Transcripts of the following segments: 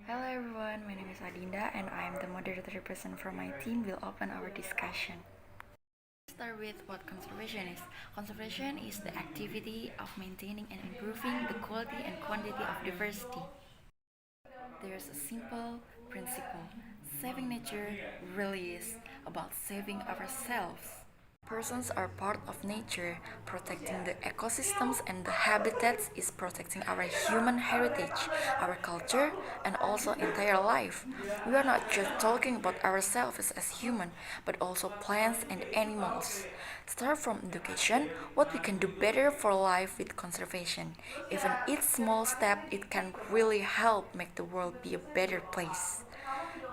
Hello everyone, my name is Adinda and I am the moderator person from my team. Will open our discussion. Start with what conservation is. Conservation is the activity of maintaining and improving the quality and quantity of diversity. There's a simple principle. Saving nature really is about saving ourselves. Persons are part of nature. Protecting the ecosystems and the habitats is protecting our human heritage, our culture, and also entire life. We are not just talking about ourselves as human, but also plants and animals. Start from education, what we can do better for life with conservation. Even each small step, it can really help make the world be a better place.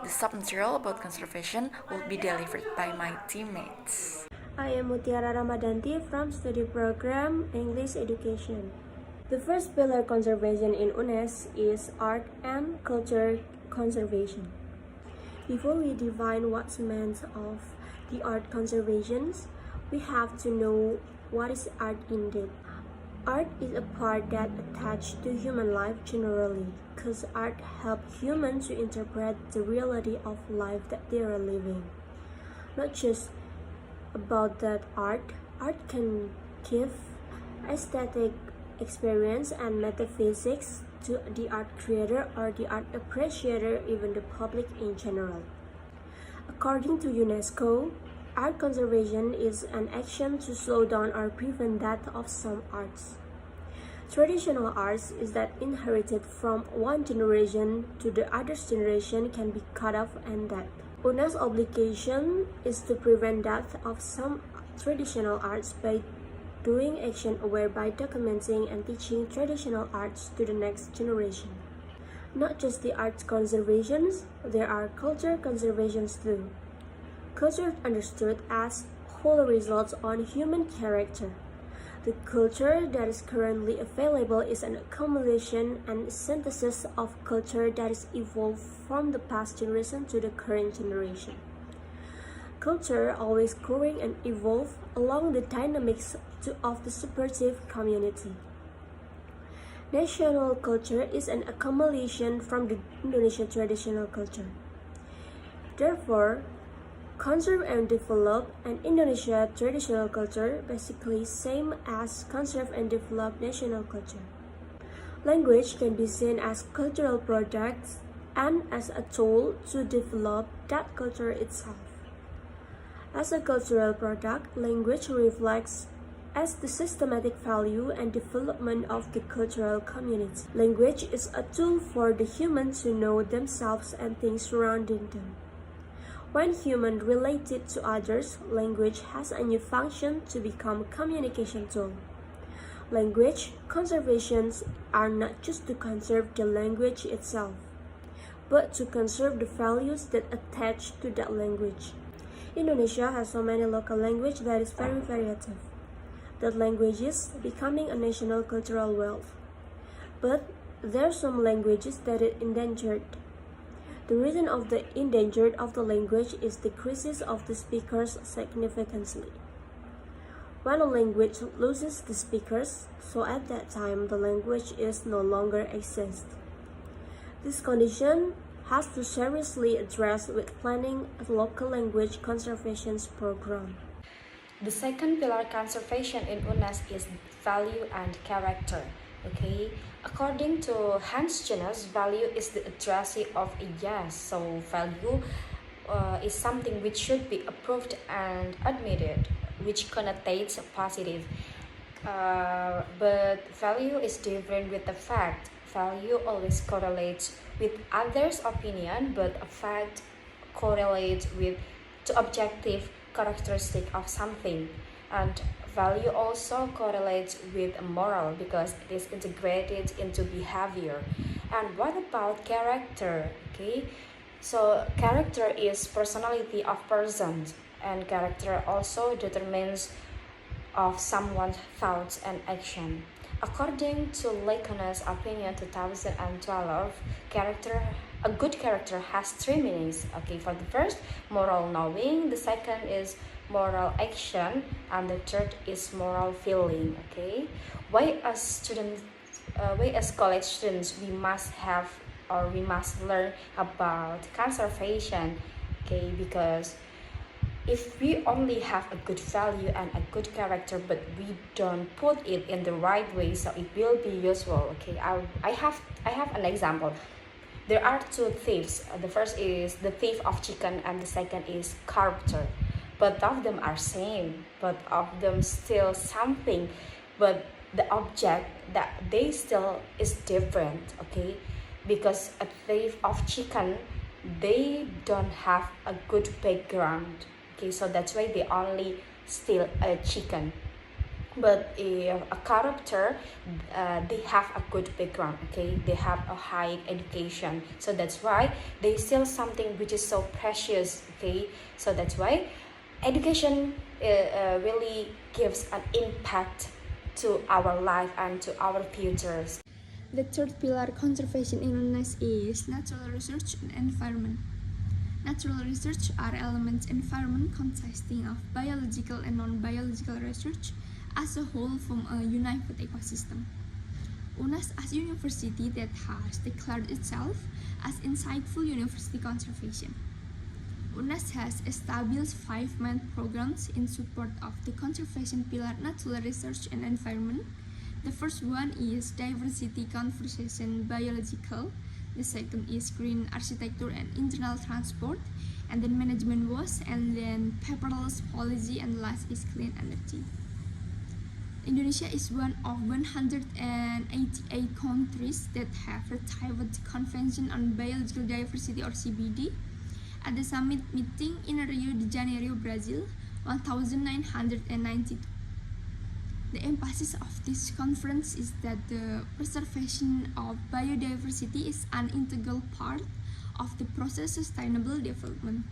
The submaterial about conservation will be delivered by my teammates. I am Mutiara Ramadhanti from Study Program English Education. The first pillar conservation in UNNES is art and culture conservation. Before we define what's meant of the art conservations, we have to know what is art indeed. Art is a part that attached to human life generally, because art helps humans to interpret the reality of life that they are living. Not just about that art can give aesthetic experience and metaphysics to the art creator or the art appreciator, even the public in general. According to UNESCO, art conservation is an action to slow down or prevent death of some arts. Traditional arts is that inherited from one generation to the other generation can be cut off and dead. UNNES' obligation is to prevent death of some traditional arts by doing action aware by documenting and teaching traditional arts to the next generation. Not just the arts conservations, there are culture conservations too. Culture understood as whole results on human character. The culture that is currently available is an accumulation and synthesis of culture that is evolved from the past generation to the current generation. Culture always growing and evolve along the dynamics of the supportive community. National culture is an accumulation from the Indonesian traditional culture. Therefore, conserve and develop an Indonesia traditional culture, basically same as conserve and develop national culture. Language can be seen as cultural products and as a tool to develop that culture itself. As a cultural product, language reflects as the systematic value and development of the cultural community. Language is a tool for the human to know themselves and things surrounding them. When humans related to others, language has a new function to become a communication tool. Language conservations are not just to conserve the language itself, but to conserve the values that attach to that language. Indonesia has so many local languages that is very variative. That language is becoming a national cultural wealth. But there are some languages that are endangered. The reason of the endangered of the language is decreases of the speakers significantly. When a language loses the speakers, so at that time the language is no longer exist. This condition has to seriously address with planning a local language conservation program. The second pillar conservation in UNNES is value and character. Okay, according to Hans Jonas, value is the addressee of a yes. So value is something which should be approved and admitted, which connotates positive. But value is different with the fact. Value always correlates with others' opinion, but a fact correlates with the objective characteristic of something. And value also correlates with moral because it is integrated into behavior. And what about character? Okay, so character is personality of persons, and character also determines of someone's thoughts and action. According to Lacan's opinion 2012, a good character has three meanings. Okay, for the first, moral knowing, the second is moral action, and the third is moral feeling. Okay, why as college students we must have or we must learn about conservation, okay, because if we only have a good value and a good character but we don't put it in the right way, so it will be useful. Okay, I have an example. There are two thieves. The first is the thief of chicken and the second is corrupter. Both of them are same, both of them steal something, but the object that they steal is different. Okay, because a thief of chicken, they don't have a good background. Okay, so that's why they only steal a chicken. But if a character, they have a good background. Okay, they have a high education, so that's why they steal something which is so precious. Okay, so that's why education really gives an impact to our life and to our futures. The third pillar conservation in UNNES is natural research and environment. Natural research are elements environment consisting of biological and non-biological research as a whole from a unified ecosystem. UNNES as a university that has declared itself as insightful university conservation. UNNES has established 5 main programs in support of the conservation pillar natural research and environment. The first one is diversity conservation biological. The second is green architecture and internal transport, and then management waste, and then paperless policy, and last is clean energy. Indonesia is one of 188 countries that have ratified the Convention on Biological Diversity or CBD at the summit meeting in Rio de Janeiro, Brazil, 1992. The emphasis of this conference is that the preservation of biodiversity is an integral part of the process of sustainable development.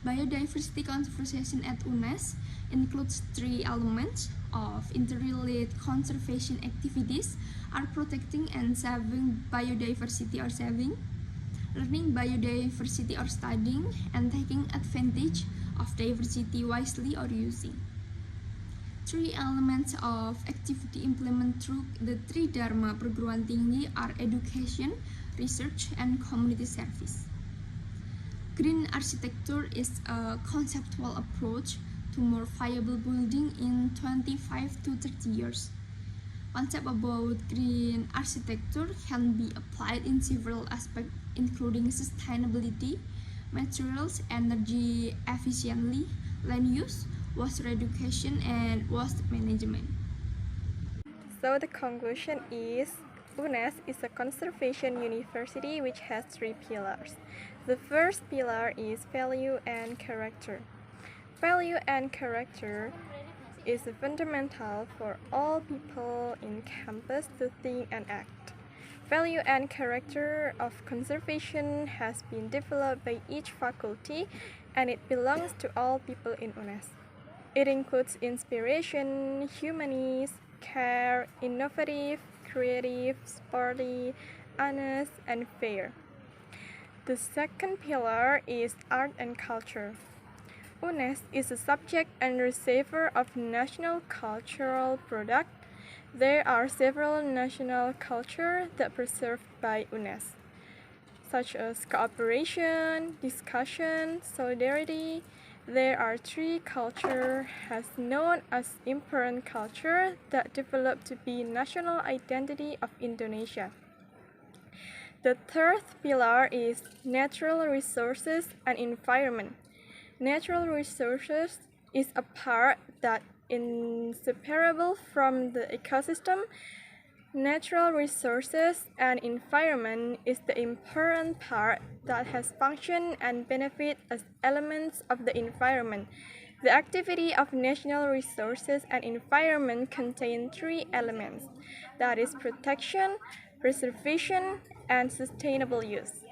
Biodiversity conservation at UNNES includes 3 elements of interrelated conservation activities are protecting and saving biodiversity or saving, learning biodiversity or studying, and taking advantage of diversity wisely or using. 3 elements of activity implemented through the 3 Dharma perguruan tinggi are education, research, and community service. Green architecture is a conceptual approach to more viable building in 25 to 30 years. Concept about green architecture can be applied in several aspects, including sustainability, materials, energy efficiently, land use, waste reduction, and waste management. So the conclusion is UNNES is a conservation university which has 3 pillars. The first pillar is value and character. Value and character is fundamental for all people in campus to think and act. Value and character of conservation has been developed by each faculty and it belongs to all people in UNNES. It includes inspiration, humanist, care, innovative, creative, sporty, honest, and fair. The second pillar is art and culture. UNNES is a subject and receiver of national cultural product. There are several national cultures that preserved by UNNES, such as cooperation, discussion, solidarity. There are 3 cultures as known as imperant culture that developed to be national identity of Indonesia. The third pillar is natural resources and environment. Natural resources is a part that inseparable from the ecosystem. Natural resources and environment is the important part that has function and benefit as elements of the environment. The activity of natural resources and environment contain 3 elements, that is protection, preservation, and sustainable use.